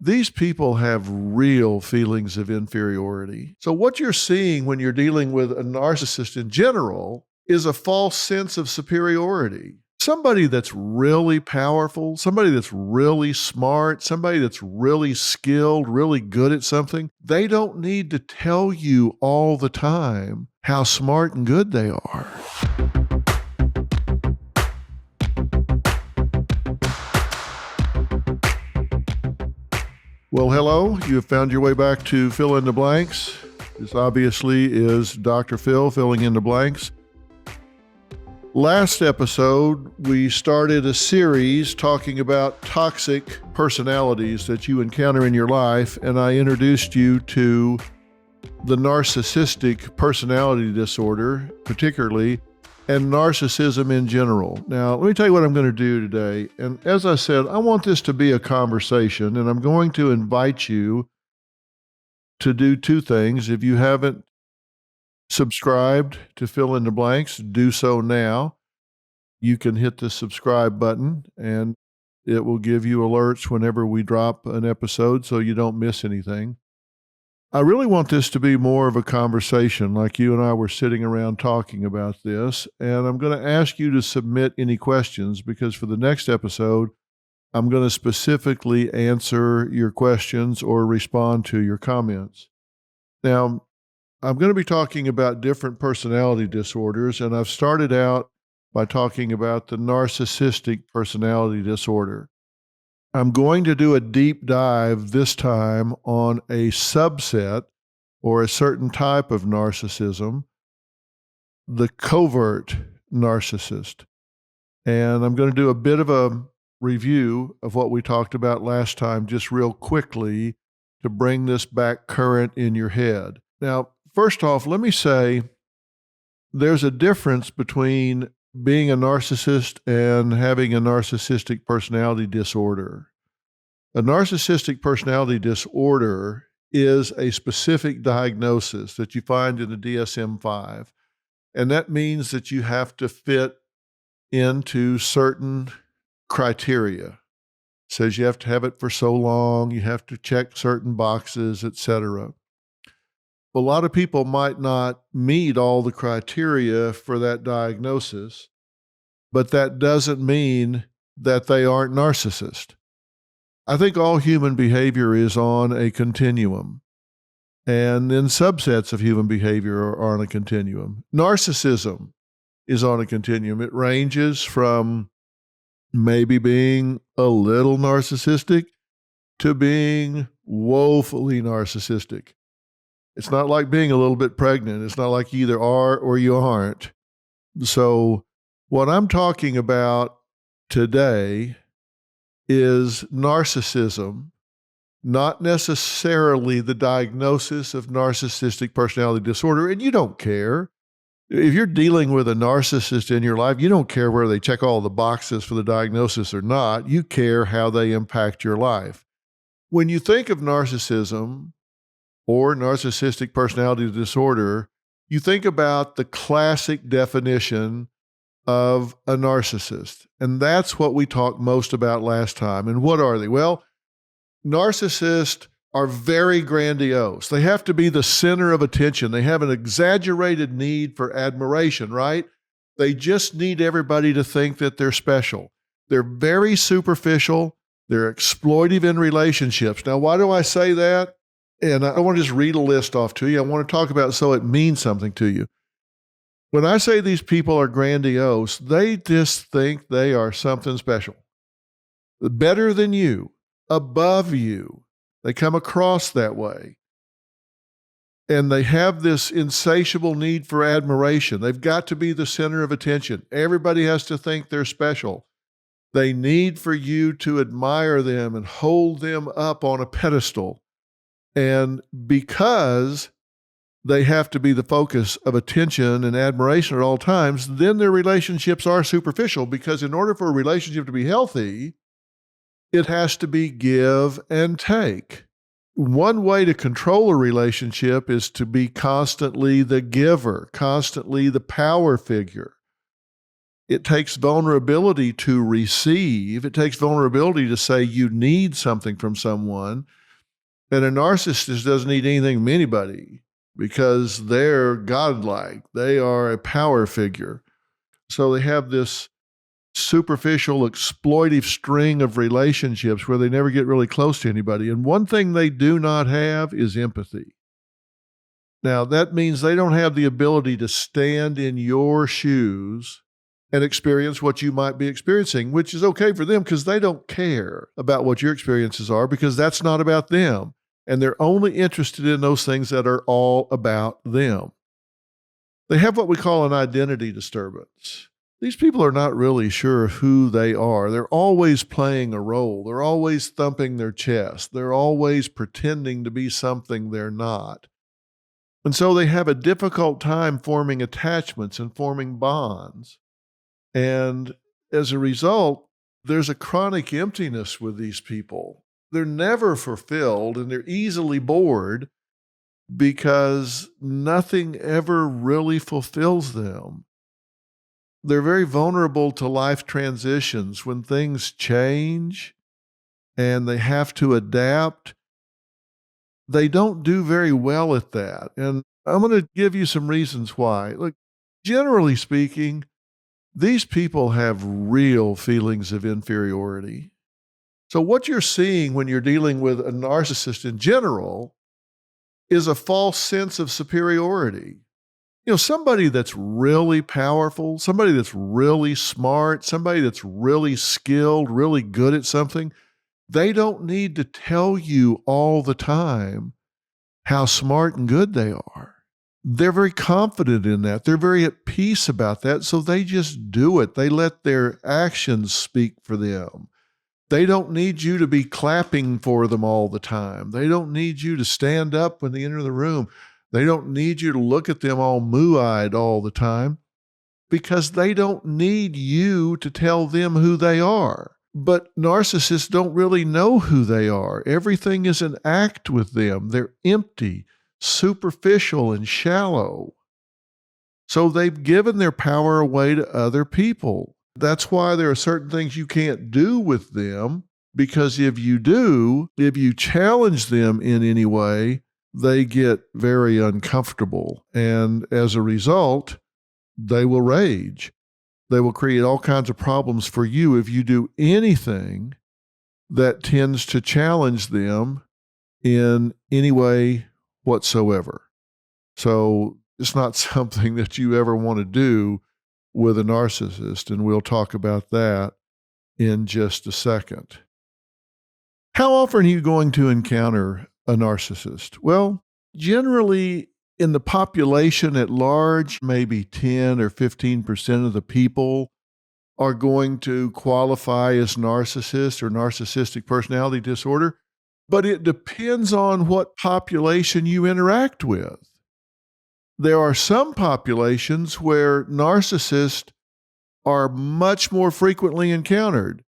these people have real feelings of inferiority. So what you're seeing when you're dealing with a narcissist in general is a false sense of superiority. Somebody that's really powerful, somebody that's really smart, somebody that's really skilled, really good at something, they don't need to tell you all the time how smart and good they are. Well, hello. You have found your way back to Fill in the Blanks. This obviously is Dr. Phil filling in the blanks. Last episode, we started a series talking about toxic personalities that you encounter in your life, and I introduced you to the narcissistic personality disorder, particularly, and narcissism in general. Now, let me tell you what I'm going to do today. And as I said, I want this to be a conversation, and I'm going to invite you to do two things. If you haven't subscribed to Fill in the Blanks, do so now. You can hit the subscribe button, and it will give you alerts whenever we drop an episode so you don't miss anything. I really want this to be more of a conversation, like you and I were sitting around talking about this, and I'm going to ask you to submit any questions because for the next episode, I'm going to specifically answer your questions or respond to your comments. Now, I'm going to be talking about different personality disorders, and I've started out by talking about the narcissistic personality disorder. I'm going to do a deep dive this time on a subset or a certain type of narcissism, the covert narcissist. And I'm going to do a bit of a review of what we talked about last time, just real quickly to bring this back current in your head. Now, first off, let me say there's a difference between being a narcissist and having a narcissistic personality disorder. A narcissistic personality disorder is a specific diagnosis that you find in the DSM-5, and that means that you have to fit into certain criteria. It says you have to have it for so long, you have to check certain boxes, etc. A lot of people might not meet all the criteria for that diagnosis, but that doesn't mean that they aren't narcissists. I think all human behavior is on a continuum, and then subsets of human behavior are on a continuum. Narcissism is on a continuum. It ranges from maybe being a little narcissistic to being woefully narcissistic. It's not like being a little bit pregnant. It's not like you either are or you aren't. So what I'm talking about today is narcissism, not necessarily the diagnosis of narcissistic personality disorder. And you don't care. If you're dealing with a narcissist in your life, you don't care whether they check all the boxes for the diagnosis or not. You care how they impact your life. When you think of narcissism or narcissistic personality disorder, you think about the classic definition of a narcissist. And that's what we talked most about last time. And what are they? Well, narcissists are very grandiose. They have to be the center of attention. They have an exaggerated need for admiration, right? They just need everybody to think that they're special. They're very superficial. They're exploitive in relationships. Now, why do I say that? And I want to just read a list off to you. I want to talk about it so it means something to you. When I say these people are grandiose, they just think they are something special. Better than you, above you. They come across that way. And they have this insatiable need for admiration. They've got to be the center of attention. Everybody has to think they're special. They need for you to admire them and hold them up on a pedestal. And because they have to be the focus of attention and admiration at all times, then their relationships are superficial, because in order for a relationship to be healthy, it has to be give and take. One way to control a relationship is to be constantly the giver, constantly the power figure. It takes vulnerability to receive. It takes vulnerability to say you need something from someone. And a narcissist doesn't need anything from anybody because they're godlike. They are a power figure. So they have this superficial, exploitive string of relationships where they never get really close to anybody. And one thing they do not have is empathy. Now, that means they don't have the ability to stand in your shoes and experience what you might be experiencing, which is okay for them because they don't care about what your experiences are because that's not about them. And they're only interested in those things that are all about them. They have what we call an identity disturbance. These people are not really sure who they are. They're always playing a role. They're always thumping their chest. They're always pretending to be something they're not. And so they have a difficult time forming attachments and forming bonds. And as a result, there's a chronic emptiness with these people. They're never fulfilled and they're easily bored because nothing ever really fulfills them. They're very vulnerable to life transitions. When things change and they have to adapt, they don't do very well at that. And I'm going to give you some reasons why. Look, generally speaking, these people have real feelings of inferiority. So what you're seeing when you're dealing with a narcissist in general is a false sense of superiority. You know, somebody that's really powerful, somebody that's really smart, somebody that's really skilled, really good at something, they don't need to tell you all the time how smart and good they are. They're very confident in that. They're very at peace about that, so they just do it. They let their actions speak for them. They don't need you to be clapping for them all the time. They don't need you to stand up when they enter the room. They don't need you to look at them all moo-eyed all the time because they don't need you to tell them who they are. But narcissists don't really know who they are. Everything is an act with them. They're empty, superficial, and shallow. So they've given their power away to other people. That's why there are certain things you can't do with them, because if you do, if you challenge them in any way, they get very uncomfortable. And as a result, they will rage. They will create all kinds of problems for you if you do anything that tends to challenge them in any way whatsoever. So it's not something that you ever want to do with a narcissist, and we'll talk about that in just a second. How often are you going to encounter a narcissist? Well, generally in the population at large, maybe 10 or 15% of the people are going to qualify as narcissist or narcissistic personality disorder, but it depends on what population you interact with. There are some populations where narcissists are much more frequently encountered.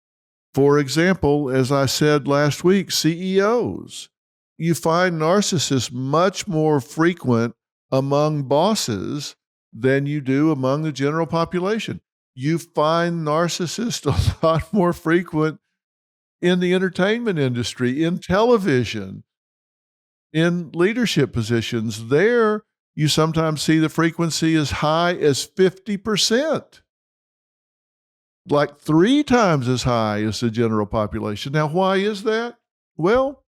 For example, as I said last week, CEOs. You find narcissists much more frequent among bosses than you do among the general population. You find narcissists a lot more frequent in the entertainment industry, in television, in leadership positions. There, you sometimes see the frequency as high as 50%, like 3 times as high as the general population. Now, why is that? Well,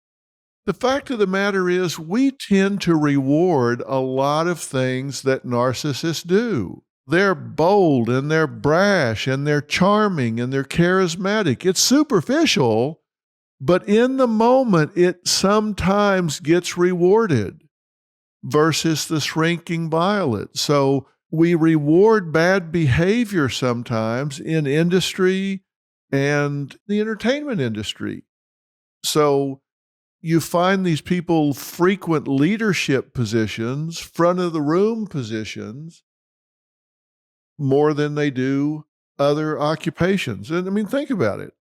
the fact of the matter is we tend to reward a lot of things that narcissists do. They're bold and they're brash and they're charming and they're charismatic. It's superficial, but in the moment, it sometimes gets rewarded versus the shrinking violet. So we reward bad behavior sometimes in industry and the entertainment industry. So you find these people frequent leadership positions, front of the room positions, more than they do other occupations. And I mean, think about it.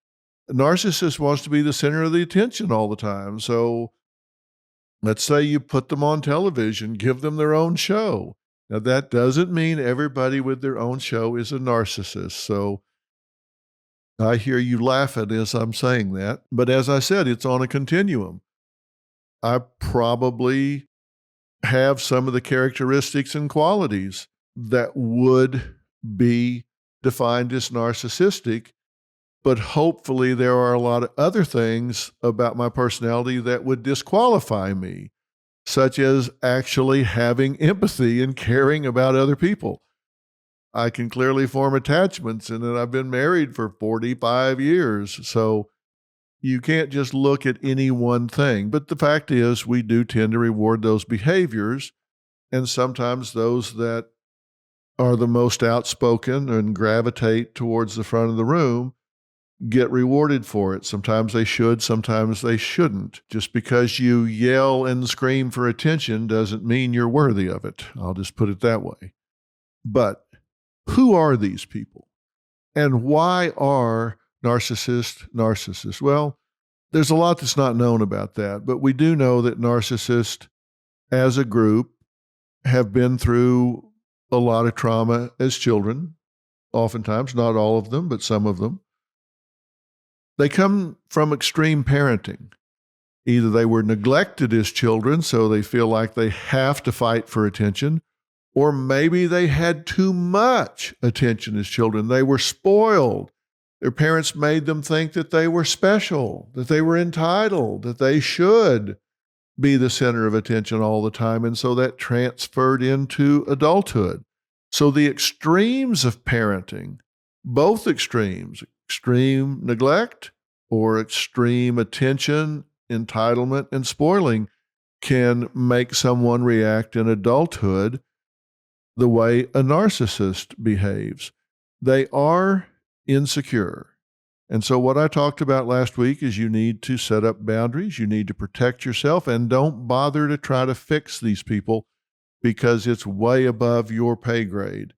A narcissist wants to be the center of the attention all the time. So let's say you put them on television, give them their own show. Now, that doesn't mean everybody with their own show is a narcissist. So I hear you laughing as I'm saying that. But as I said, it's on a continuum. I probably have some of the characteristics and qualities that would be defined as narcissistic, but hopefully there are a lot of other things about my personality that would disqualify me, such as actually having empathy and caring about other people. I can clearly form attachments, and then I've been married for 45 years. So you can't just look at any one thing. But the fact is, we do tend to reward those behaviors. And sometimes those that are the most outspoken and gravitate towards the front of the room get rewarded for it. Sometimes they should, sometimes they shouldn't. Just because you yell and scream for attention doesn't mean you're worthy of it. I'll just put it that way. But who are these people? And why are narcissists? Well, there's a lot that's not known about that, but we do know that narcissists as a group have been through a lot of trauma as children, oftentimes, not all of them, but some of them. They come from extreme parenting. Either they were neglected as children, so they feel like they have to fight for attention, or maybe they had too much attention as children. They were spoiled. Their parents made them think that they were special, that they were entitled, that they should be the center of attention all the time. And so that transferred into adulthood. So the extremes of parenting, both extremes, extreme neglect or extreme attention, entitlement, and spoiling, can make someone react in adulthood the way a narcissist behaves. They are insecure. And so what I talked about last week is you need to set up boundaries, you need to protect yourself, and don't bother to try to fix these people because it's way above your pay grade.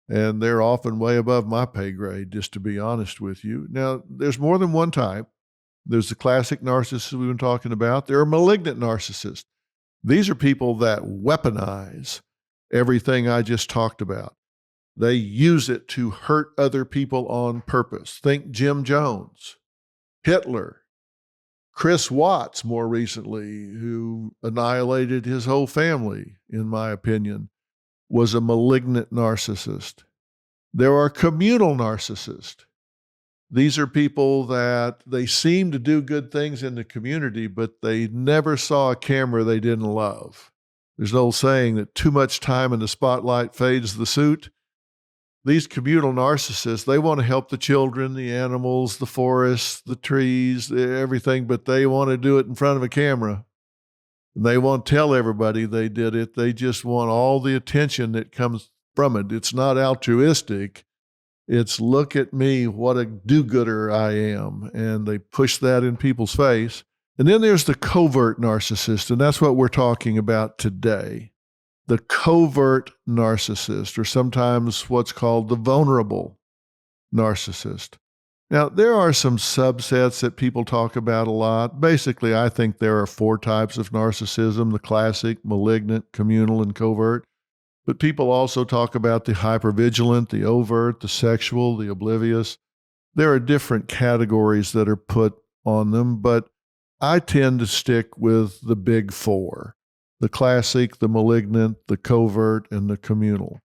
And they're often way above my pay grade, just to be honest with you. Now, there's more than one type. There's the classic narcissist we've been talking about. There are malignant narcissists. These are people that weaponize everything I just talked about. They use it to hurt other people on purpose. Think Jim Jones, Hitler, Chris Watts more recently, who annihilated his whole family, in my opinion, was a malignant narcissist. There are communal narcissists. These are people that they seem to do good things in the community, but they never saw a camera they didn't love. There's an old saying that too much time in the spotlight fades the suit. These communal narcissists, they want to help the children, the animals, the forests, the trees, everything, but they want to do it in front of a camera. And they won't tell everybody they did it. They just want all the attention that comes from it. It's not altruistic. It's look at me, what a do-gooder I am. And they push that in people's face. And then there's the covert narcissist, and that's what we're talking about today. The covert narcissist, or sometimes what's called the vulnerable narcissist. Now, there are some subsets that people talk about a lot. Basically, I think there are 4 types of narcissism: the classic, malignant, communal, and covert. But people also talk about the hypervigilant, the overt, the sexual, the oblivious. There are different categories that are put on them, but I tend to stick with the big 4. The classic, the malignant, the covert, and the communal.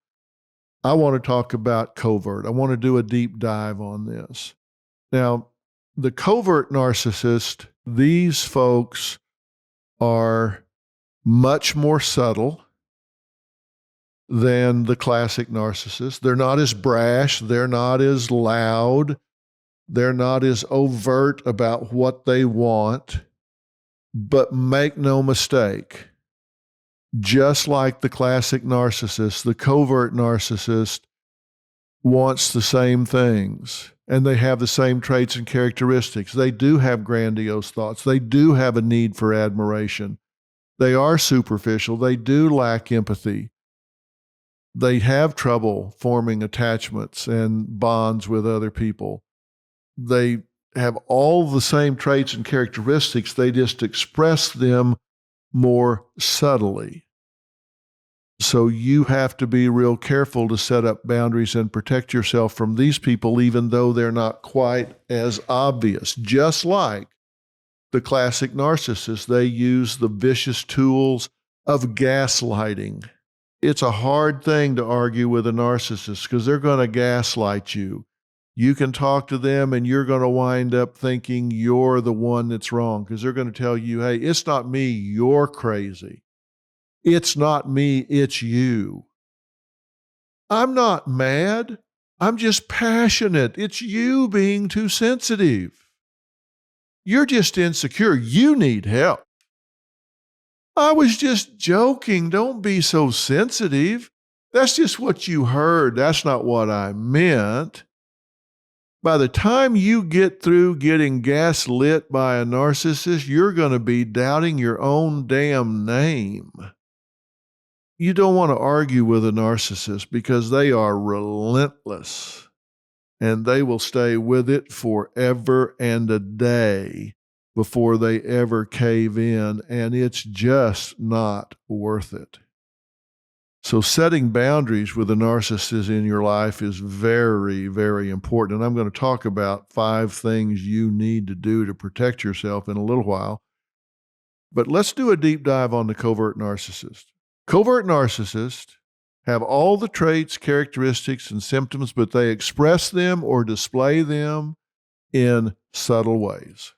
I want to talk about covert. I want to do a deep dive on this. Now, the covert narcissist, these folks are much more subtle than the classic narcissist. They're not as brash. They're not as loud. They're not as overt about what they want. But make no mistake, just like the classic narcissist, the covert narcissist wants the same things, and they have the same traits and characteristics. They do have grandiose thoughts. They do have a need for admiration. They are superficial. They do lack empathy. They have trouble forming attachments and bonds with other people. They have all the same traits and characteristics. They just express them more subtly. So you have to be real careful to set up boundaries and protect yourself from these people, even though they're not quite as obvious. Just like the classic narcissists, they use the vicious tools of gaslighting. It's a hard thing to argue with a narcissist because they're going to gaslight you. You can talk to them and you're going to wind up thinking you're the one that's wrong because they're going to tell you, hey, it's not me, you're crazy. It's not me, it's you. I'm not mad. I'm just passionate. It's you being too sensitive. You're just insecure. You need help. I was just joking. Don't be so sensitive. That's just what you heard. That's not what I meant. By the time you get through getting gaslit by a narcissist, you're going to be doubting your own damn name. You don't want to argue with a narcissist because they are relentless and they will stay with it forever and a day before they ever cave in, and it's just not worth it. So setting boundaries with a narcissist in your life is very, very important. And I'm going to talk about 5 things you need to do to protect yourself in a little while. But let's do a deep dive on the covert narcissist. Covert narcissists have all the traits, characteristics, and symptoms, but they express them or display them in subtle ways.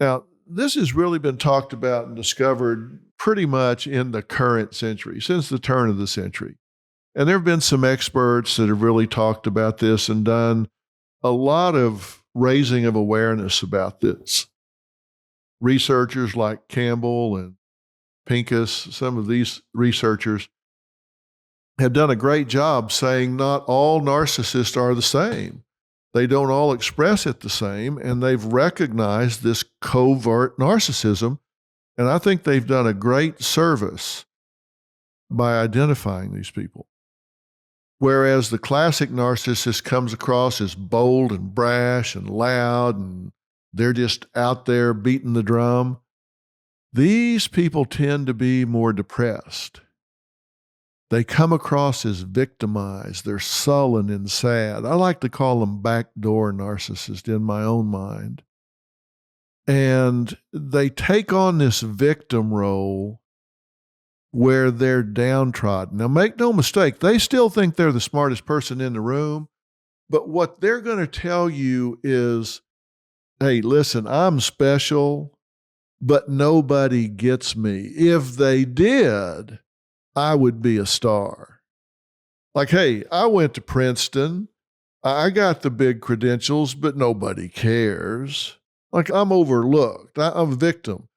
Now, this has really been talked about and discovered pretty much in the current century, since the turn of the century. And there have been some experts that have really talked about this and done a lot of raising of awareness about this. Researchers like Campbell and Pincus, some of these researchers have done a great job saying not all narcissists are the same. They don't all express it the same, and they've recognized this covert narcissism, and I think they've done a great service by identifying these people. Whereas the classic narcissist comes across as bold and brash and loud, and they're just out there beating the drum, these people tend to be more depressed. They come across as victimized. They're sullen and sad. I like to call them backdoor narcissists in my own mind. And they take on this victim role where they're downtrodden. Now, make no mistake, they still think they're the smartest person in the room, but what they're going to tell you is, hey, listen, I'm special, but nobody gets me. If they did, I would be a star. Like, hey, I went to Princeton. I got the big credentials, but nobody cares. Like, I'm overlooked. I'm a victim.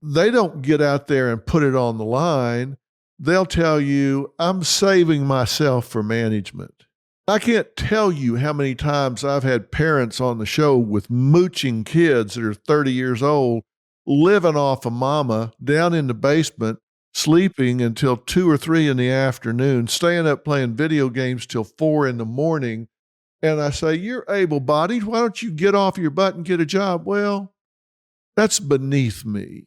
They don't get out there and put it on the line. They'll tell you, I'm saving myself for management. I can't tell you how many times I've had parents on the show with mooching kids that are 30 years old, living off of mama down in the basement, sleeping until 2 or 3 in the afternoon, staying up playing video games till 4 in the morning. And I say, you're able-bodied. Why don't you get off your butt and get a job? Well, that's beneath me.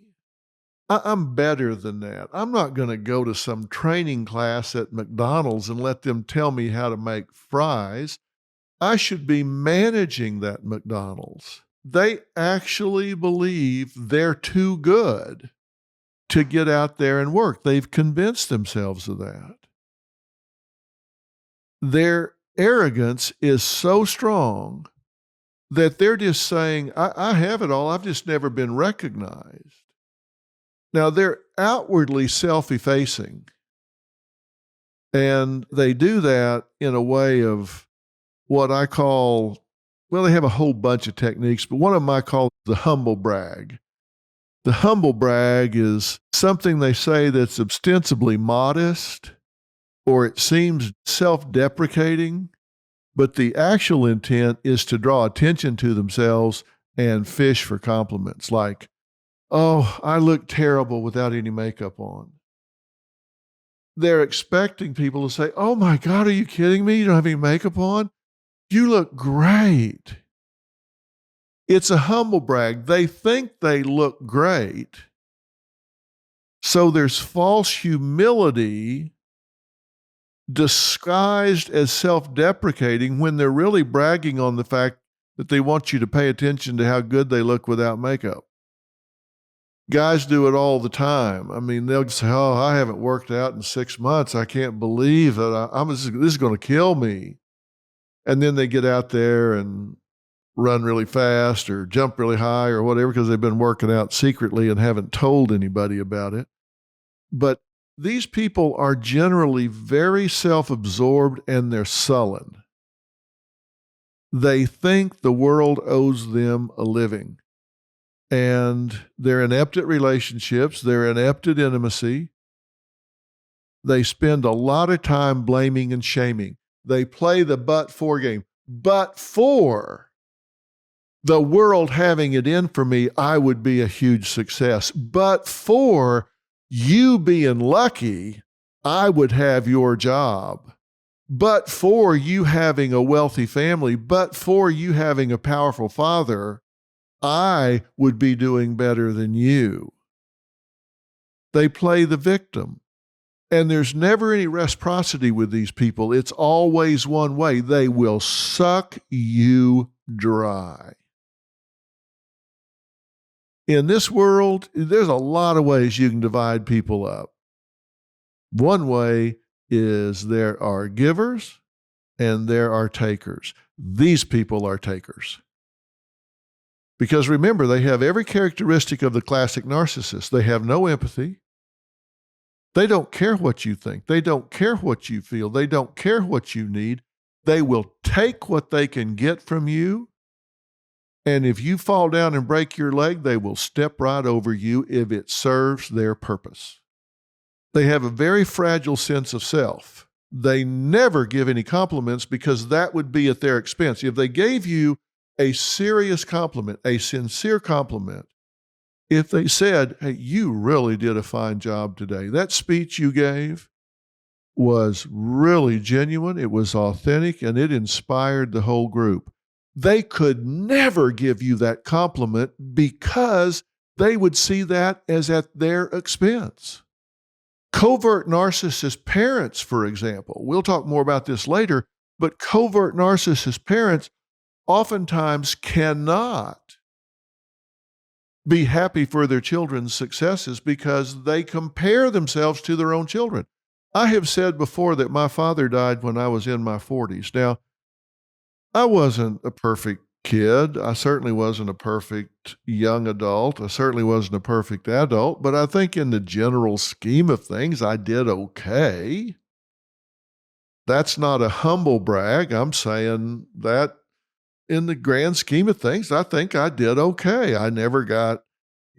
I'm better than that. I'm not going to go to some training class at McDonald's and let them tell me how to make fries. I should be managing that McDonald's. They actually believe they're too good to get out there and work. They've convinced themselves of that. Their arrogance is so strong that they're just saying, I have it all, I've just never been recognized. Now, they're outwardly self-effacing, and they do that in a way of what I call, well, they have a whole bunch of techniques, but one of them I call the humble brag. The humble brag is something they say that's ostensibly modest, or it seems self-deprecating, but the actual intent is to draw attention to themselves and fish for compliments like, oh, I look terrible without any makeup on. They're expecting people to say, oh my God, are you kidding me? You don't have any makeup on? You look great. It's a humble brag. They think they look great, So there's false humility disguised as self-deprecating when they're really bragging on the fact that they want you to pay attention to how good they look without makeup. Guys do it all the time. I mean, they'll say, oh, I haven't worked out in 6 months. I can't believe that this is going to kill me. And then they get out there and run really fast or jump really high or whatever because they've been working out secretly and haven't told anybody about it. But these people are generally very self-absorbed and they're sullen. They think the world owes them a living. And they're inept at relationships. They're inept at intimacy. They spend a lot of time blaming and shaming. They play the but-for game. But for the world having it in for me, I would be a huge success. But for you being lucky, I would have your job. But for you having a wealthy family, but for you having a powerful father, I would be doing better than you. They play the victim. And there's never any reciprocity with these people. It's always one way. They will suck you dry. In this world, there's a lot of ways you can divide people up. One way is there are givers and there are takers. These people are takers. Because remember, they have every characteristic of the classic narcissist. They have no empathy. They don't care what you think. They don't care what you feel. They don't care what you need. They will take what they can get from you. And if you fall down and break your leg, they will step right over you if it serves their purpose. They have a very fragile sense of self. They never give any compliments because that would be at their expense. If they gave you a serious compliment, a sincere compliment, if they said, hey, you really did a fine job today. That speech you gave was really genuine, it was authentic, and it inspired the whole group. They could never give you that compliment because they would see that as at their expense. Covert narcissist parents, for example, we'll talk more about this later, but covert narcissist parents oftentimes cannot be happy for their children's successes because they compare themselves to their own children. I have said before that my father died when I was in my 40s. Now, I wasn't a perfect kid. I certainly wasn't a perfect young adult. I certainly wasn't a perfect adult, but I think in the general scheme of things, I did okay. That's not a humble brag. I'm saying that in the grand scheme of things, I think I did okay. I never got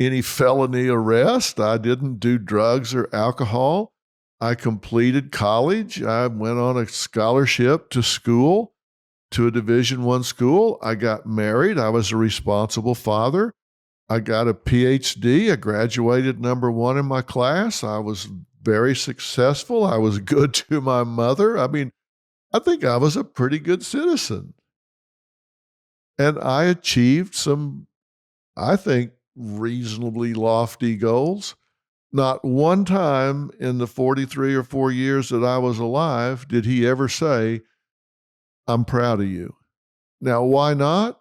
any felony arrest. I didn't do drugs or alcohol. I completed college. I went on a scholarship to school, to a Division I school. I got married. I was a responsible father. I got a PhD. I graduated number 1 in my class. I was very successful. I was good to my mother. I mean, I think I was a pretty good citizen. And I achieved some, I think, reasonably lofty goals. Not one time in the 43 or 4 years that I was alive did he ever say, I'm proud of you. Now, why not?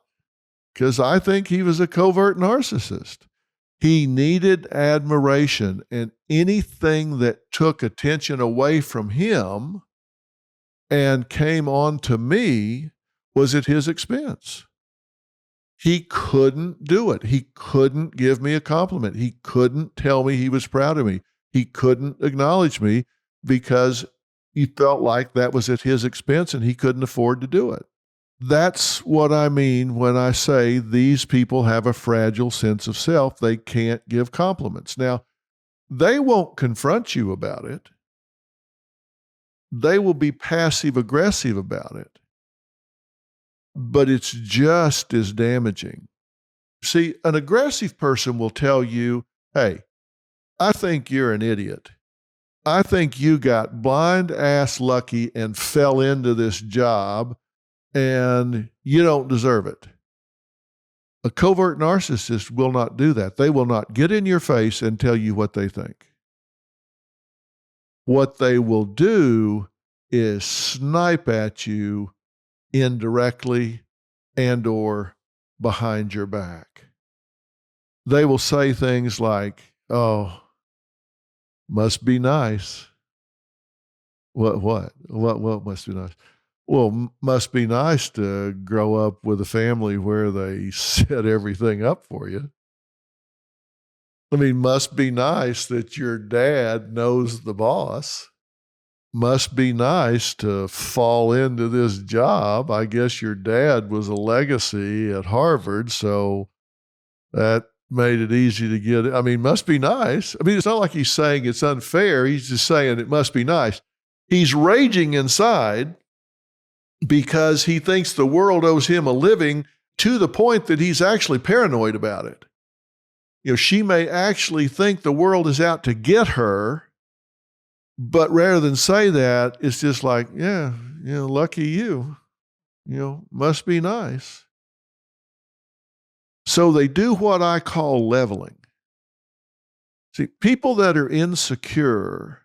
Because I think he was a covert narcissist. He needed admiration, and anything that took attention away from him and came on to me was at his expense. He couldn't do it. He couldn't give me a compliment. He couldn't tell me he was proud of me. He couldn't acknowledge me because he felt like that was at his expense and he couldn't afford to do it. That's what I mean when I say these people have a fragile sense of self. They can't give compliments. Now, they won't confront you about it. They will be passive-aggressive about it. But it's just as damaging. See, an aggressive person will tell you, hey, I think you're an idiot. I think you got blind-ass lucky and fell into this job, and you don't deserve it. A covert narcissist will not do that. They will not get in your face and tell you what they think. what they will do is snipe at you indirectly and or behind your back. They will say things like, "Oh, must be nice." What must be nice? Well, must be nice to grow up with a family where they set everything up for you. I mean, must be nice that your dad knows the boss. Must be nice to fall into this job. I guess your dad was a legacy at Harvard, so that made it easy to get it. I mean, must be nice. I mean, it's not like he's saying it's unfair. He's just saying it must be nice. He's raging inside because he thinks the world owes him a living, to the point that he's actually paranoid about it. You know, she may actually think the world is out to get her, but rather than say that, it's just like, yeah, lucky you, must be nice. So they do what I call leveling. See, people that are insecure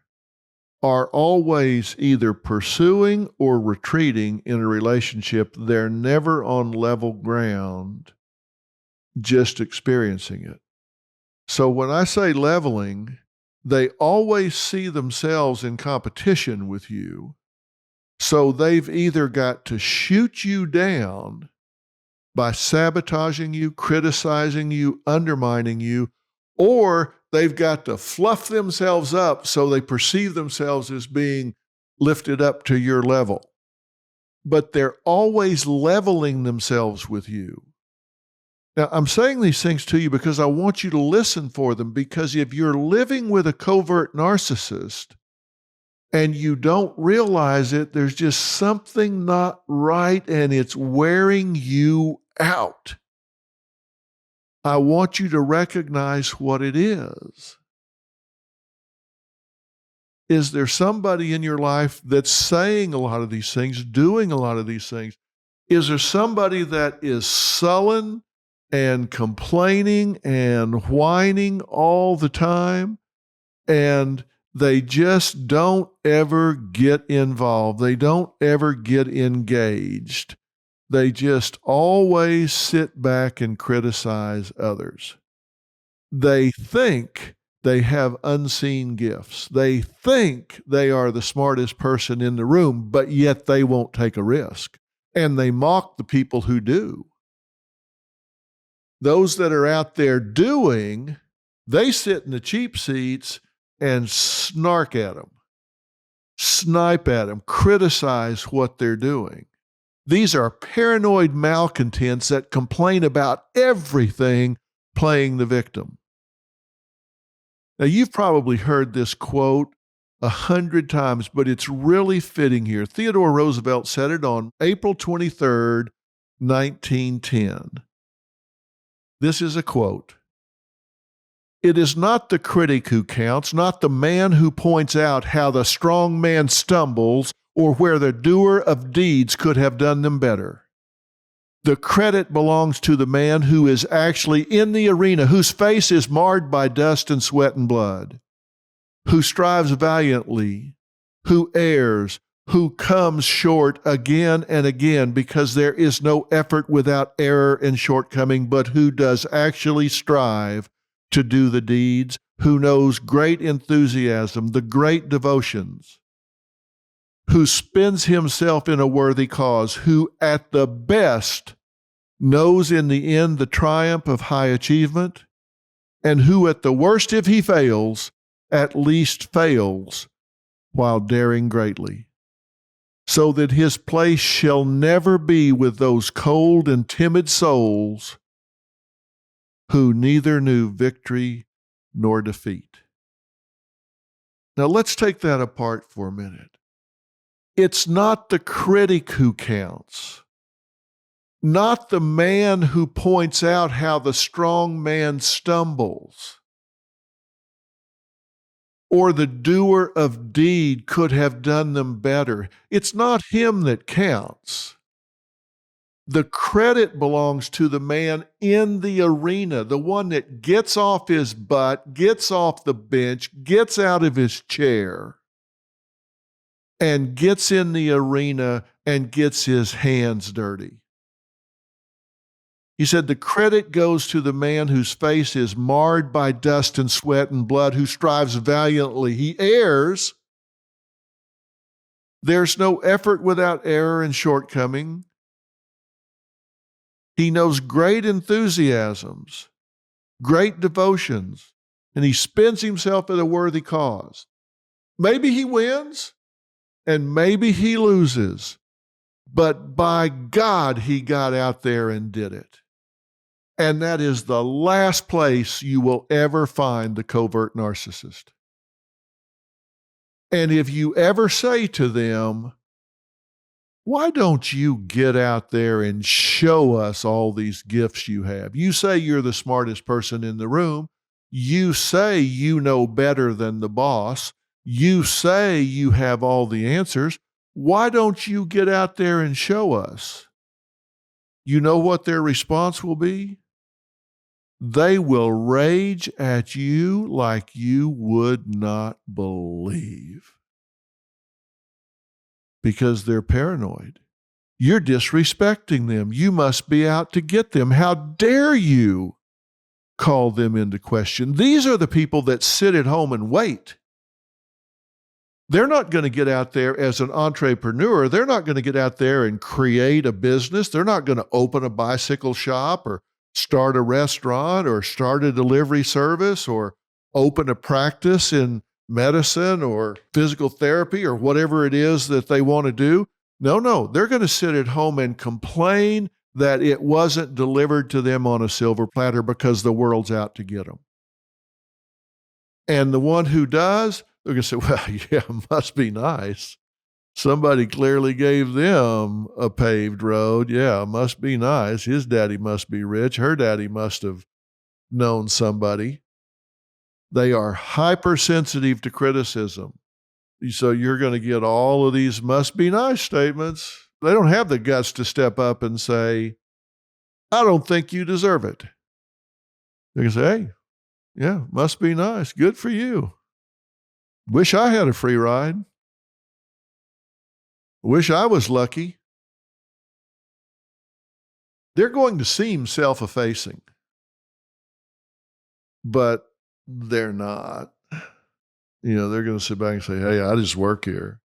are always either pursuing or retreating in a relationship. They're never on level ground, just experiencing it. So when I say leveling, they always see themselves in competition with you. So they've either got to shoot you down by sabotaging you, criticizing you, undermining you, or they've got to fluff themselves up so they perceive themselves as being lifted up to your level. But they're always leveling themselves with you. Now, I'm saying these things to you because I want you to listen for them, because if you're living with a covert narcissist and you don't realize it, there's just something not right and it's wearing you out. I want you to recognize what it is. Is there somebody in your life that's saying a lot of these things, doing a lot of these things? Is there somebody that is sullen and complaining and whining all the time, and they just don't ever get involved? They don't ever get engaged. They just always sit back and criticize others. They think they have unseen gifts. They think they are the smartest person in the room, but yet they won't take a risk. And they mock the people who do. Those that are out there doing, they sit in the cheap seats and snark at them, snipe at them, criticize what they're doing. These are paranoid malcontents that complain about everything, playing the victim. Now, you've probably heard this quote 100 times, but it's really fitting here. Theodore Roosevelt said it on April 23rd, 1910. This is a quote. "It is not the critic who counts, not the man who points out how the strong man stumbles or where the doer of deeds could have done them better. The credit belongs to the man who is actually in the arena, whose face is marred by dust and sweat and blood, who strives valiantly, who errs, who comes short again and again, because there is no effort without error and shortcoming, but who does actually strive to do the deeds, who knows great enthusiasm, the great devotions, who spends himself in a worthy cause, who at the best knows in the end the triumph of high achievement, and who at the worst, if he fails, at least fails while daring greatly, so that his place shall never be with those cold and timid souls who neither knew victory nor defeat." Now let's take that apart for a minute. It's not the critic who counts, not the man who points out how the strong man stumbles, or the doer of deed could have done them better. It's not him that counts. The credit belongs to the man in the arena, the one that gets off his butt, gets off the bench, gets out of his chair, and gets in the arena and gets his hands dirty. He said, the credit goes to the man whose face is marred by dust and sweat and blood, who strives valiantly. He errs. There's no effort without error and shortcoming. He knows great enthusiasms, great devotions, and he spends himself at a worthy cause. Maybe he wins, and maybe he loses, but by God, he got out there and did it. And that is the last place you will ever find the covert narcissist. And if you ever say to them, why don't you get out there and show us all these gifts you have? You say you're the smartest person in the room. You say you know better than the boss. You say you have all the answers. Why don't you get out there and show us? You know what their response will be? They will rage at you like you would not believe. Because they're paranoid. You're disrespecting them. You must be out to get them. How dare you call them into question? These are the people that sit at home and wait. They're not going to get out there as an entrepreneur. They're not going to get out there and create a business. They're not going to open a bicycle shop or start a restaurant or start a delivery service or open a practice in medicine or physical therapy or whatever it is that they want to do. No, they're going to sit at home and complain that it wasn't delivered to them on a silver platter because the world's out to get them. And the one who does, they're going to say, well, yeah, must be nice. Somebody clearly gave them a paved road. Yeah, must be nice. His daddy must be rich. Her daddy must have known somebody. They are hypersensitive to criticism. So you're going to get all of these must be nice statements. They don't have the guts to step up and say, I don't think you deserve it. They can say, hey, yeah, must be nice. Good for you. Wish I had a free ride. Wish I was lucky. They're going to seem self-effacing, but they're not. They're going to sit back and say, hey, I just work here.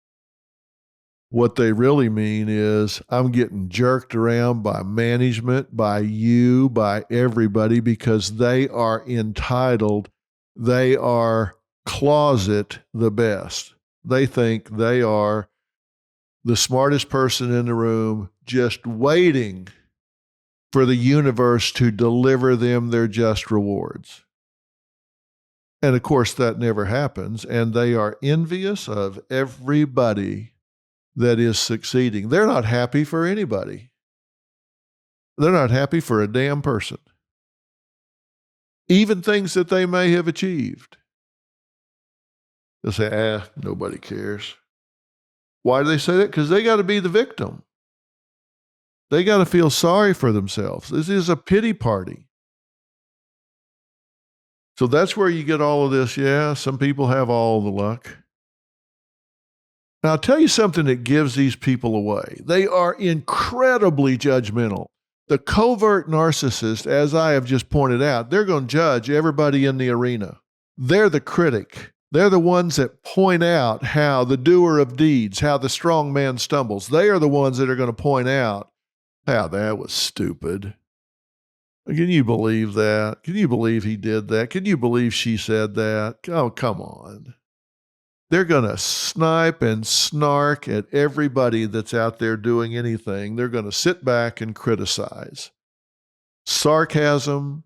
What they really mean is I'm getting jerked around by management, by you, by everybody because they are entitled. They are closet the best. They think they are the smartest person in the room, just waiting for the universe to deliver them their just rewards. And of course, that never happens. And they are envious of everybody that is succeeding. They're not happy for anybody. They're not happy for a damn person. Even things that they may have achieved. They'll say, nobody cares. Why do they say that? Because they got to be the victim. They got to feel sorry for themselves. This is a pity party. So that's where you get all of this. Yeah, some people have all the luck. Now, I'll tell you something that gives these people away. They are incredibly judgmental. The covert narcissist, as I have just pointed out, they're going to judge everybody in the arena. They're the critic. They're the ones that point out how the doer of deeds, how the strong man stumbles. They are the ones that are going to point out how that was stupid. Can you believe that? Can you believe he did that? Can you believe she said that? Oh, come on. They're going to snipe and snark at everybody that's out there doing anything. They're going to sit back and criticize. Sarcasm,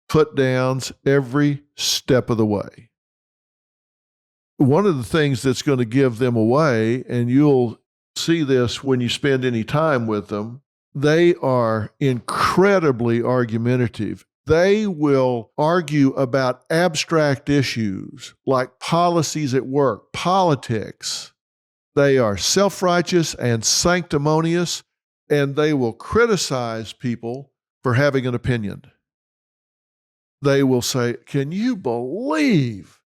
put downs every step of the way. One of the things that's going to give them away, and you'll see this when you spend any time with them, they are incredibly argumentative. They will argue about abstract issues like policies at work, politics. They are self-righteous and sanctimonious, and they will criticize people for having an opinion. They will say, can you believe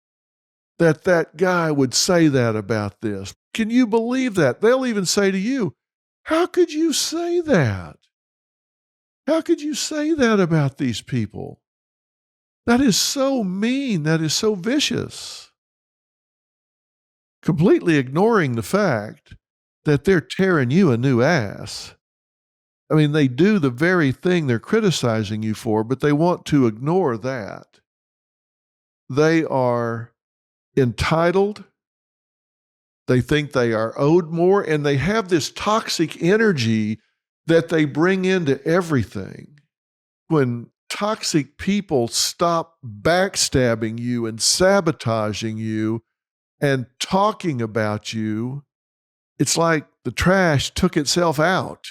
that guy would say that about this? Can you believe that? They'll even say to you, how could you say that? How could you say that about these people? That is so mean. That is so vicious. Completely ignoring the fact that they're tearing you a new ass. I mean, they do the very thing they're criticizing you for, but they want to ignore that. They are entitled. They think they are owed more, and they have this toxic energy that they bring into everything. When toxic people stop backstabbing you and sabotaging you and talking about you, it's like the trash took itself out.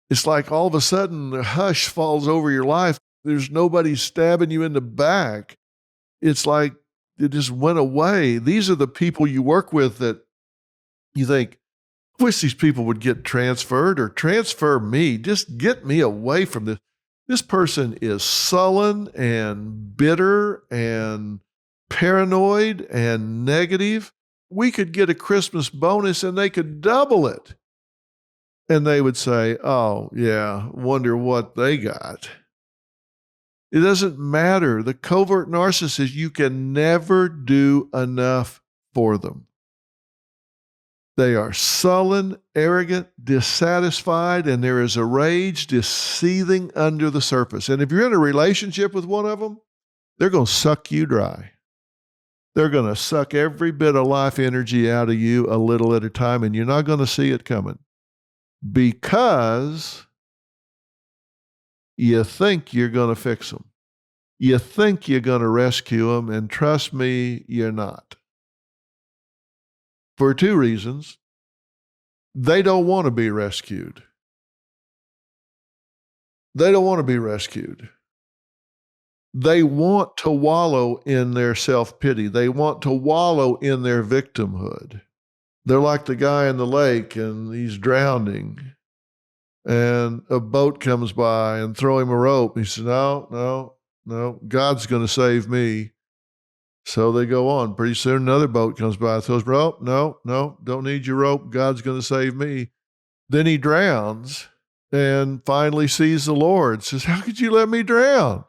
It's like all of a sudden the hush falls over your life. There's nobody stabbing you in the back. It's like it just went away. These are the people you work with that you think, I wish these people would get transferred or transfer me. Just get me away from this. This person is sullen and bitter and paranoid and negative. We could get a Christmas bonus and they could double it. And they would say, oh, yeah, wonder what they got. It doesn't matter. The covert narcissist, you can never do enough for them. They are sullen, arrogant, dissatisfied, and there is a rage just seething under the surface. And if you're in a relationship with one of them, they're going to suck you dry. They're going to suck every bit of life energy out of you a little at a time, and you're not going to see it coming. Because you think you're going to fix them. You think you're going to rescue them, and trust me, you're not. For two reasons. They don't want to be rescued. They don't want to be rescued. They want to wallow in their self-pity. They want to wallow in their victimhood. They're like the guy in the lake and he's drowning. And a boat comes by and throw him a rope. He says, no, God's going to save me. So they go on. Pretty soon another boat comes by, throws rope. No, don't need your rope. God's going to save me. Then he drowns and finally sees the Lord. Says, how could you let me drown?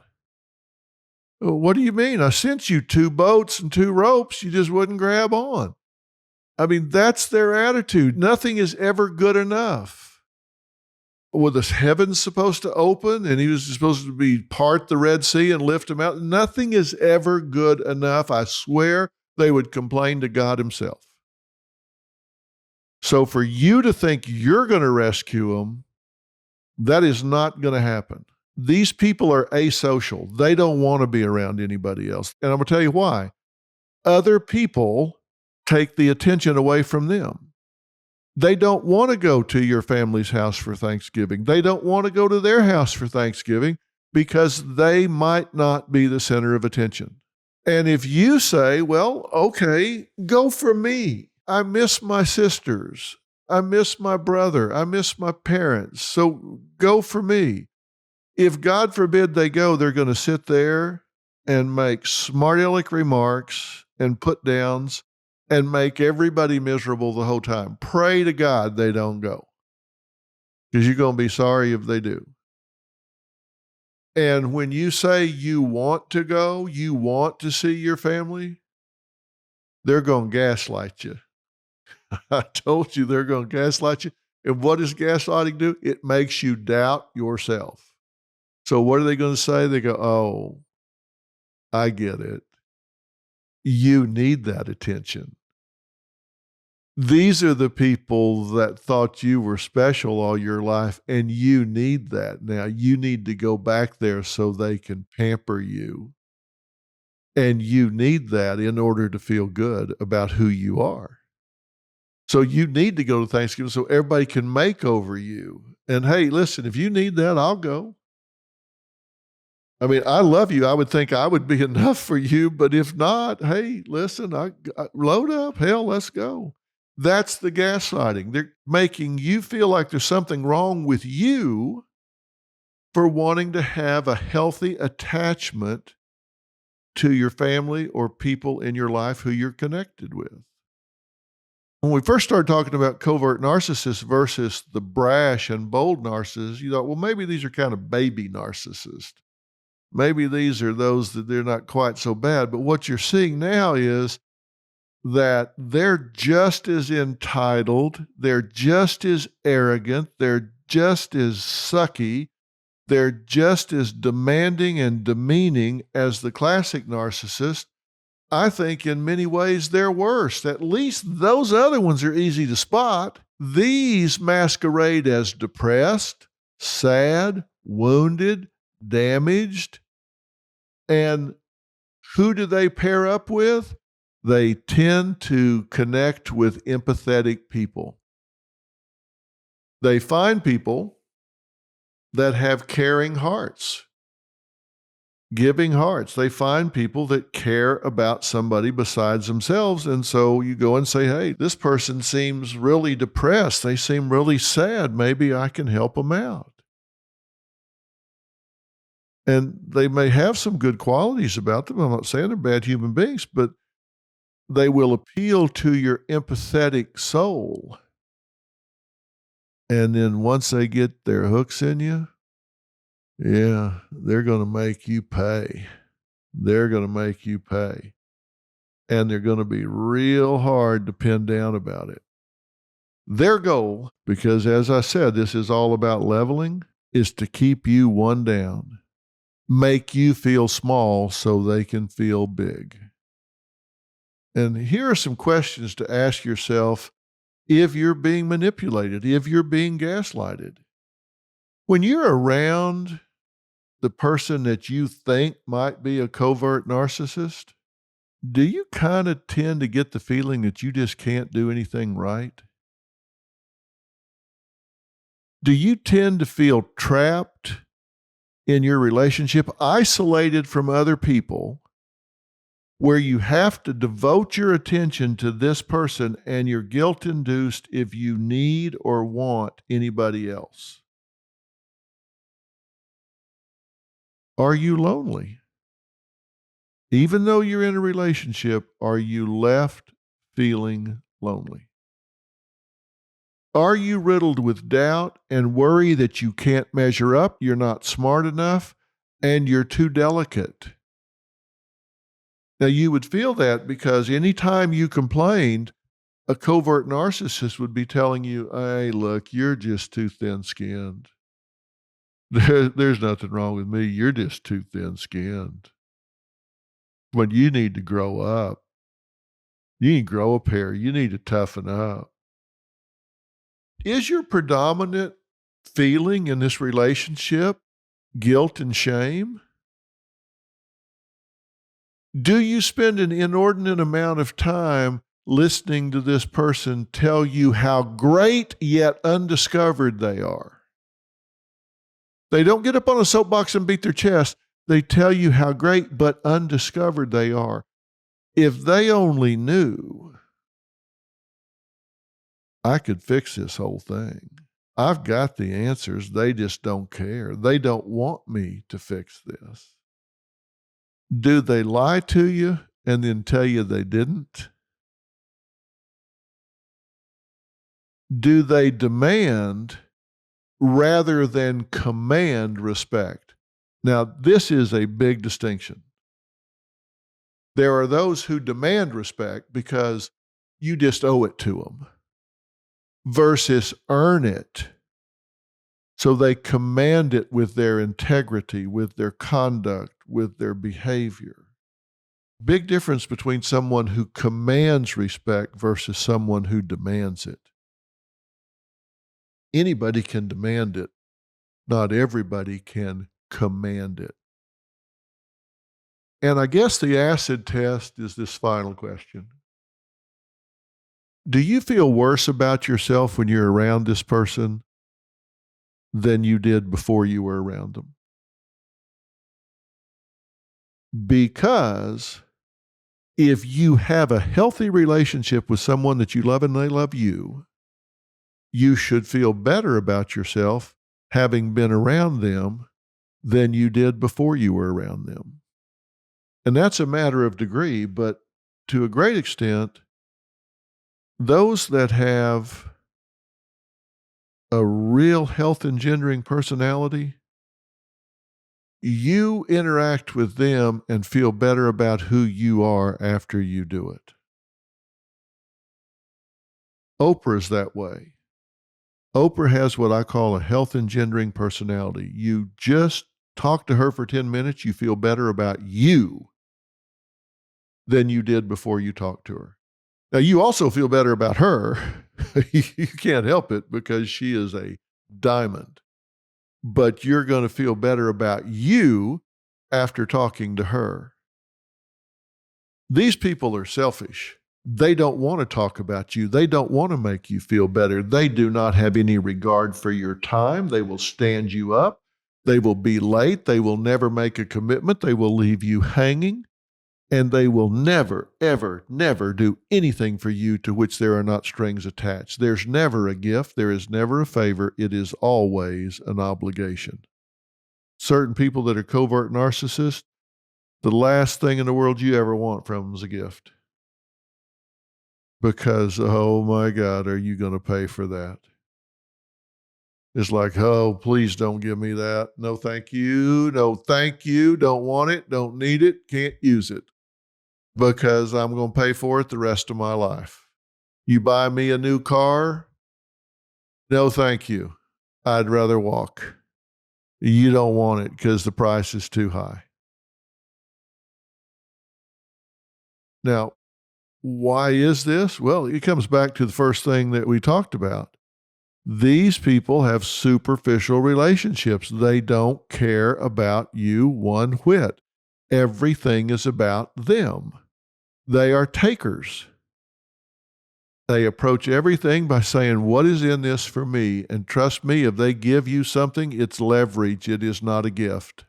Well, what do you mean? I sent you 2 boats and 2 ropes. You just wouldn't grab on. I mean, that's their attitude. Nothing is ever good enough. Were the heavens supposed to open and he was supposed to be part the Red Sea and lift him out? Nothing is ever good enough. I swear they would complain to God himself. So for you to think you're going to rescue them, that is not going to happen. These people are asocial. They don't want to be around anybody else. And I'm going to tell you why. Other people take the attention away from them. They don't want to go to your family's house for Thanksgiving. They don't want to go to their house for Thanksgiving because they might not be the center of attention. And if you say, well, okay, go for me. I miss my sisters. I miss my brother. I miss my parents. So go for me. If God forbid they go, they're going to sit there and make smart aleck remarks and put downs and make everybody miserable the whole time. Pray to God they don't go, because you're going to be sorry if they do. And when you say you want to go, you want to see your family, they're going to gaslight you. I told you they're going to gaslight you. And what does gaslighting do? It makes you doubt yourself. So what are they going to say? They go, oh, I get it. You need that attention. These are the people that thought you were special all your life, and you need that now. You need to go back there so they can pamper you. And you need that in order to feel good about who you are. So you need to go to Thanksgiving so everybody can make over you. And hey, listen, if you need that, I'll go. I mean, I love you. I would think I would be enough for you, but if not, hey, listen, I load up. Hell, let's go. That's the gaslighting. They're making you feel like there's something wrong with you for wanting to have a healthy attachment to your family or people in your life who you're connected with. When we first started talking about covert narcissists versus the brash and bold narcissists, you thought, well, maybe these are kind of baby narcissists. Maybe these are those that they're not quite so bad. But what you're seeing now is that they're just as entitled, they're just as arrogant, they're just as sucky, they're just as demanding and demeaning as the classic narcissist. I think in many ways they're worse. At least those other ones are easy to spot. These masquerade as depressed, sad, wounded, damaged. And who do they pair up with? They tend to connect with empathetic people. They find people that have caring hearts, giving hearts. They find people that care about somebody besides themselves. And so you go and say, hey, this person seems really depressed. They seem really sad. Maybe I can help them out. And they may have some good qualities about them. I'm not saying they're bad human beings, but they will appeal to your empathetic soul. And then once they get their hooks in you, yeah, they're going to make you pay. They're going to make you pay. And they're going to be real hard to pin down about it. Their goal, because as I said, this is all about leveling, is to keep you one down, make you feel small so they can feel big. And here are some questions to ask yourself if you're being manipulated, if you're being gaslighted. When you're around the person that you think might be a covert narcissist, do you kind of tend to get the feeling that you just can't do anything right? Do you tend to feel trapped in your relationship, isolated from other people, where you have to devote your attention to this person and you're guilt-induced if you need or want anybody else? Are you lonely? Even though you're in a relationship, are you left feeling lonely? Are you riddled with doubt and worry that you can't measure up, you're not smart enough, and you're too delicate? Now, you would feel that because anytime you complained, a covert narcissist would be telling you, hey, look, you're just too thin-skinned. There's nothing wrong with me. You're just too thin-skinned. When you need to grow up, you need to grow a pair. You need to toughen up. Is your predominant feeling in this relationship guilt and shame? Do you spend an inordinate amount of time listening to this person tell you how great yet undiscovered they are? They don't get up on a soapbox and beat their chest. They tell you how great but undiscovered they are. If they only knew, I could fix this whole thing. I've got the answers. They just don't care. They don't want me to fix this. Do they lie to you and then tell you they didn't? Do they demand rather than command respect? Now, this is a big distinction. There are those who demand respect because you just owe it to them, versus earn it. So they command it with their integrity, with their conduct, with their behavior. Big difference between someone who commands respect versus someone who demands it. Anybody can demand it. Not everybody can command it. And I guess the acid test is this final question. Do you feel worse about yourself when you're around this person than you did before you were around them? Because if you have a healthy relationship with someone that you love and they love you, you should feel better about yourself having been around them than you did before you were around them. And that's a matter of degree, but to a great extent, those that have a real health engendering personality, you interact with them and feel better about who you are after you do it. Oprah's that way. Oprah has what I call a health engendering personality. You just talk to her for 10 minutes, you feel better about you than you did before you talked to her. Now, you also feel better about her. You can't help it because she is a diamond. But you're going to feel better about you after talking to her. These people are selfish. They don't want to talk about you. They don't want to make you feel better. They do not have any regard for your time. They will stand you up. They will be late. They will never make a commitment. They will leave you hanging. And they will never, ever, never do anything for you to which there are not strings attached. There's never a gift. There is never a favor. It is always an obligation. Certain people that are covert narcissists, the last thing in the world you ever want from them is a gift. Because, oh my God, are you going to pay for that? It's like, oh, please don't give me that. No, thank you. No, thank you. Don't want it. Don't need it. Can't use it. Because I'm going to pay for it the rest of my life. You buy me a new car? No, thank you. I'd rather walk. You don't want it because the price is too high. Now, why is this? Well, it comes back to the first thing that we talked about. These people have superficial relationships. They don't care about you one whit. Everything is about them. They are takers. They approach everything by saying, what is in this for me? And trust me, if they give you something, it's leverage. It is not a gift.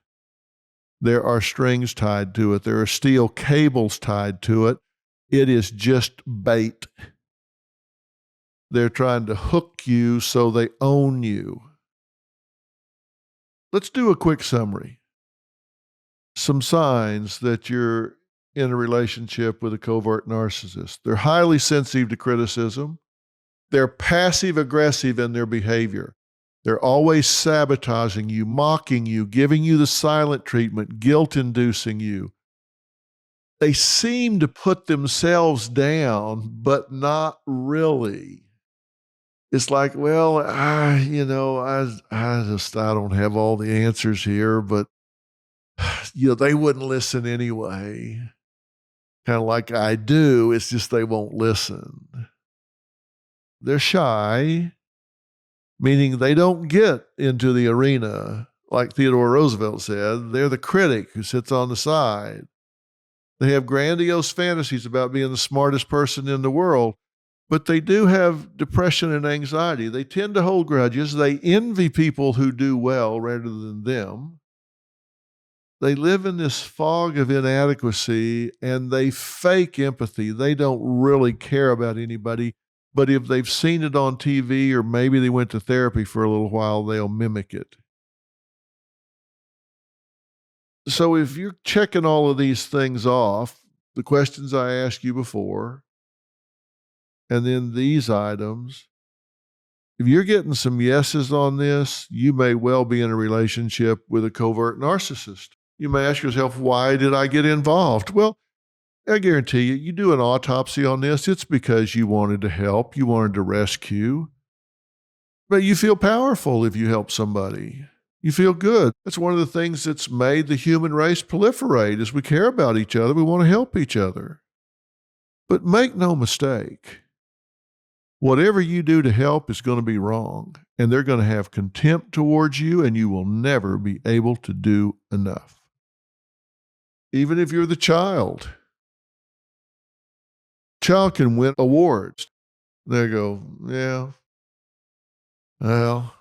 There are strings tied to it. There are steel cables tied to it. It is just bait. They're trying to hook you so they own you. Let's do a quick summary. Some signs that you're in a relationship with a covert narcissist. They're highly sensitive to criticism. They're passive-aggressive in their behavior. They're always sabotaging you, mocking you, giving you the silent treatment, guilt-inducing you. They seem to put themselves down, but not really. It's like, well, I don't have all the answers here, but they wouldn't listen anyway. Kind of like I do, it's just they won't listen. They're shy, meaning they don't get into the arena. Like Theodore Roosevelt said, they're the critic who sits on the side. They have grandiose fantasies about being the smartest person in the world, but they do have depression and anxiety. They tend to hold grudges. They envy people who do well rather than them. They live in this fog of inadequacy and they fake empathy. They don't really care about anybody, but if they've seen it on TV or maybe they went to therapy for a little while, they'll mimic it. So if you're checking all of these things off, the questions I asked you before, and then these items, if you're getting some yeses on this, you may well be in a relationship with a covert narcissist. You may ask yourself, why did I get involved? Well, I guarantee you, you do an autopsy on this, it's because you wanted to help, you wanted to rescue. But you feel powerful if you help somebody. You feel good. That's one of the things that's made the human race proliferate, is we care about each other, we want to help each other. But make no mistake, whatever you do to help is going to be wrong, and they're going to have contempt towards you, and you will never be able to do enough. Even if you're the child. Child can win awards. They go, yeah, well,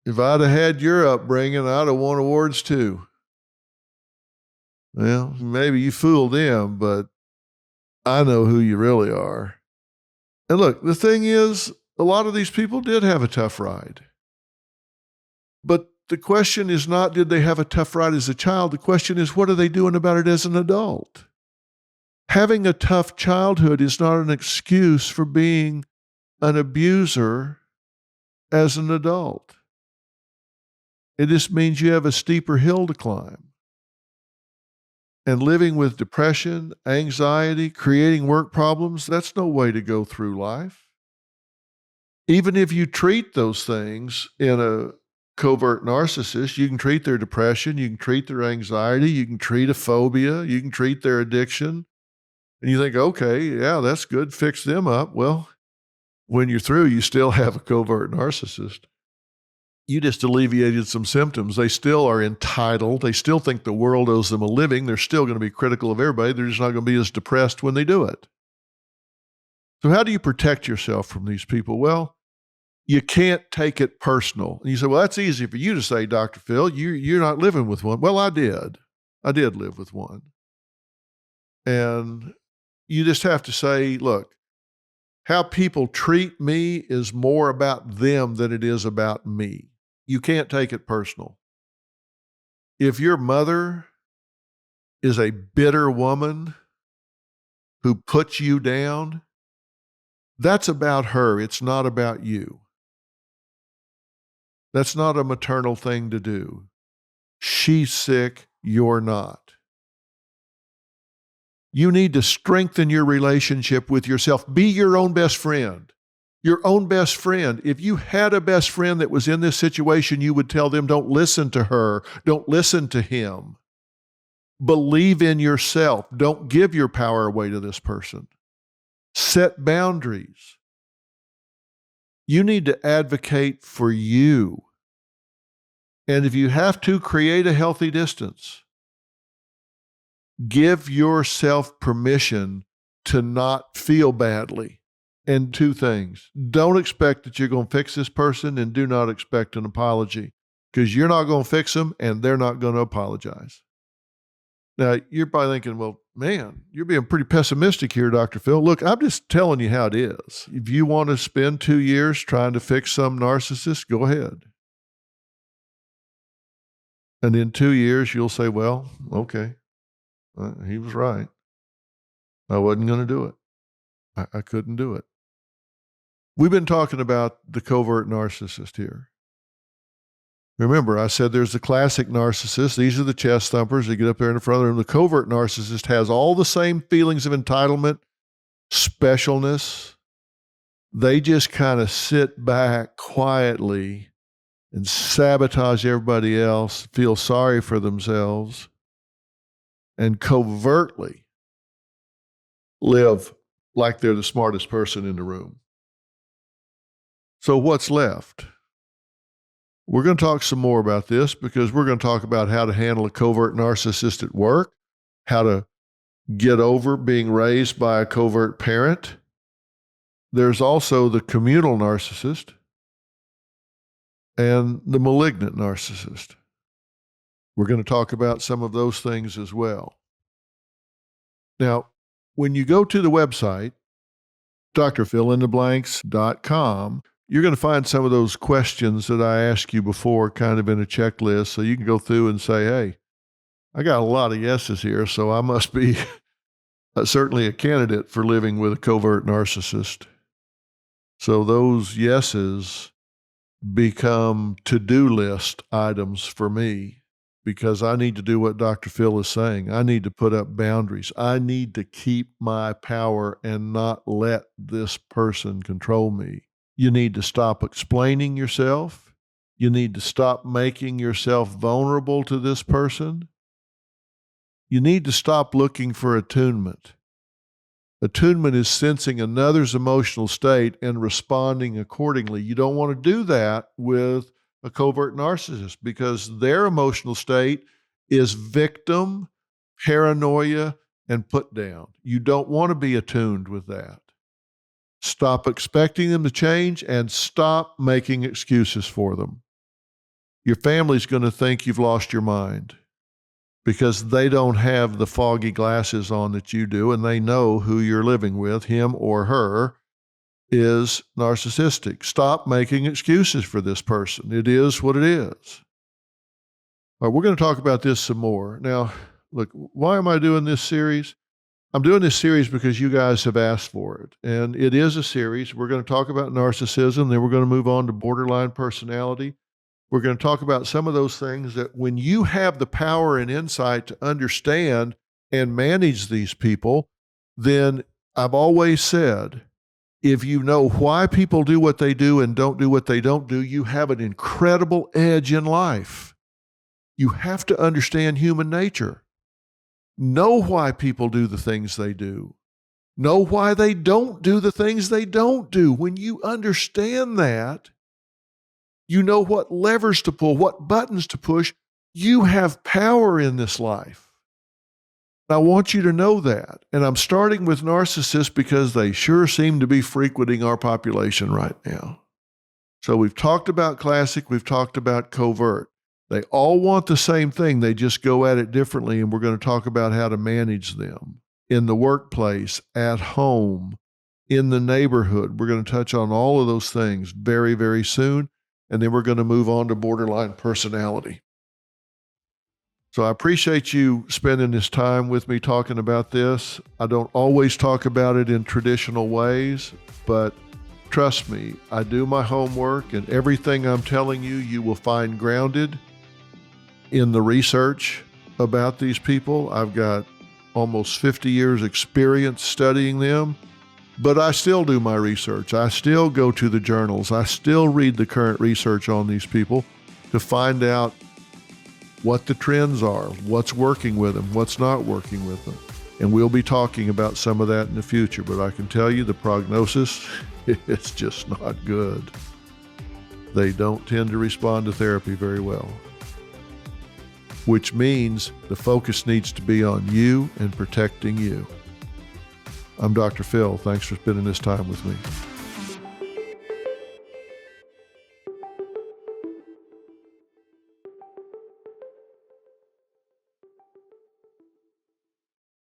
if I'd have had your upbringing, I'd have won awards too. Well, maybe you fooled them, but I know who you really are. And look, the thing is, a lot of these people did have a tough ride. But the question is not, did they have a tough ride as a child? The question is, what are they doing about it as an adult? Having a tough childhood is not an excuse for being an abuser as an adult. It just means you have a steeper hill to climb. And living with depression, anxiety, creating work problems, that's no way to go through life. Even if you treat those things in a covert narcissist, you can treat their depression, you can treat their anxiety, you can treat a phobia, you can treat their addiction. And you think, okay, yeah, that's good, fix them up. Well, when you're through, you still have a covert narcissist. You just alleviated some symptoms. They still are entitled. They still think the world owes them a living. They're still going to be critical of everybody. They're just not going to be as depressed when they do it. So how do you protect yourself from these people? Well, you can't take it personal. And you say, well, that's easy for you to say, Dr. Phil. You're not living with one. Well, I did. I did live with one. And you just have to say, look, how people treat me is more about them than it is about me. You can't take it personal. If your mother is a bitter woman who puts you down, that's about her. It's not about you. That's not a maternal thing to do. She's sick, you're not. You need to strengthen your relationship with yourself. Be your own best friend. Your own best friend. If you had a best friend that was in this situation, you would tell them, don't listen to her. Don't listen to him. Believe in yourself. Don't give your power away to this person. Set boundaries. You need to advocate for you. And if you have to, create a healthy distance. Give yourself permission to not feel badly. And two things. Don't expect that you're going to fix this person, and do not expect an apology, because you're not going to fix them and they're not going to apologize. Now, you're probably thinking, well, man, you're being pretty pessimistic here, Dr. Phil. Look, I'm just telling you how it is. If you want to spend 2 years trying to fix some narcissist, go ahead. And in 2 years, you'll say, well, okay, he was right. I wasn't going to do it. I couldn't do it. We've been talking about the covert narcissist here. Remember, I said there's the classic narcissist. These are the chest thumpers. They get up there in the front of the room. The covert narcissist has all the same feelings of entitlement, specialness. They just kind of sit back quietly and sabotage everybody else, feel sorry for themselves, and covertly live like they're the smartest person in the room. So what's left? We're going to talk some more about this, because we're going to talk about how to handle a covert narcissist at work, how to get over being raised by a covert parent. There's also the communal narcissist and the malignant narcissist. We're going to talk about some of those things as well. Now, when you go to the website, drphilintheblanks.com, you're going to find some of those questions that I asked you before kind of in a checklist, so you can go through and say, hey, I got a lot of yeses here, so I must be certainly a candidate for living with a covert narcissist. So those yeses become to-do list items for me, because I need to do what Dr. Phil is saying. I need to put up boundaries. I need to keep my power and not let this person control me. You need to stop explaining yourself. You need to stop making yourself vulnerable to this person. You need to stop looking for attunement. Attunement is sensing another's emotional state and responding accordingly. You don't want to do that with a covert narcissist, because their emotional state is victim, paranoia, and put down. You don't want to be attuned with that. Stop expecting them to change and stop making excuses for them. Your family's going to think you've lost your mind, because they don't have the foggy glasses on that you do, and they know who you're living with, him or her, is narcissistic. Stop making excuses for this person. It is what it is. All right, we're going to talk about this some more. Now, look, why am I doing this series? I'm doing this series because you guys have asked for it. And it is a series. We're going to talk about narcissism, then we're going to move on to borderline personality. We're going to talk about some of those things that when you have the power and insight to understand and manage these people, then I've always said, if you know why people do what they do and don't do what they don't do, you have an incredible edge in life. You have to understand human nature. Know why people do the things they do. Know why they don't do the things they don't do. When you understand that, you know what levers to pull, what buttons to push. You have power in this life. I want you to know that. And I'm starting with narcissists because they sure seem to be frequenting our population right now. So we've talked about classic, we've talked about covert. They all want the same thing. They just go at it differently, and we're going to talk about how to manage them in the workplace, at home, in the neighborhood. We're going to touch on all of those things very, very soon, and then we're going to move on to borderline personality. So I appreciate you spending this time with me talking about this. I don't always talk about it in traditional ways, but trust me, I do my homework, and everything I'm telling you, you will find grounded in the research about these people. I've got almost 50 years experience studying them, but I still do my research. I still go to the journals. I still read the current research on these people to find out what the trends are, what's working with them, what's not working with them. And we'll be talking about some of that in the future, but I can tell you the prognosis, it's just not good. They don't tend to respond to therapy very well, which means the focus needs to be on you and protecting you. I'm Dr. Phil. Thanks for spending this time with me.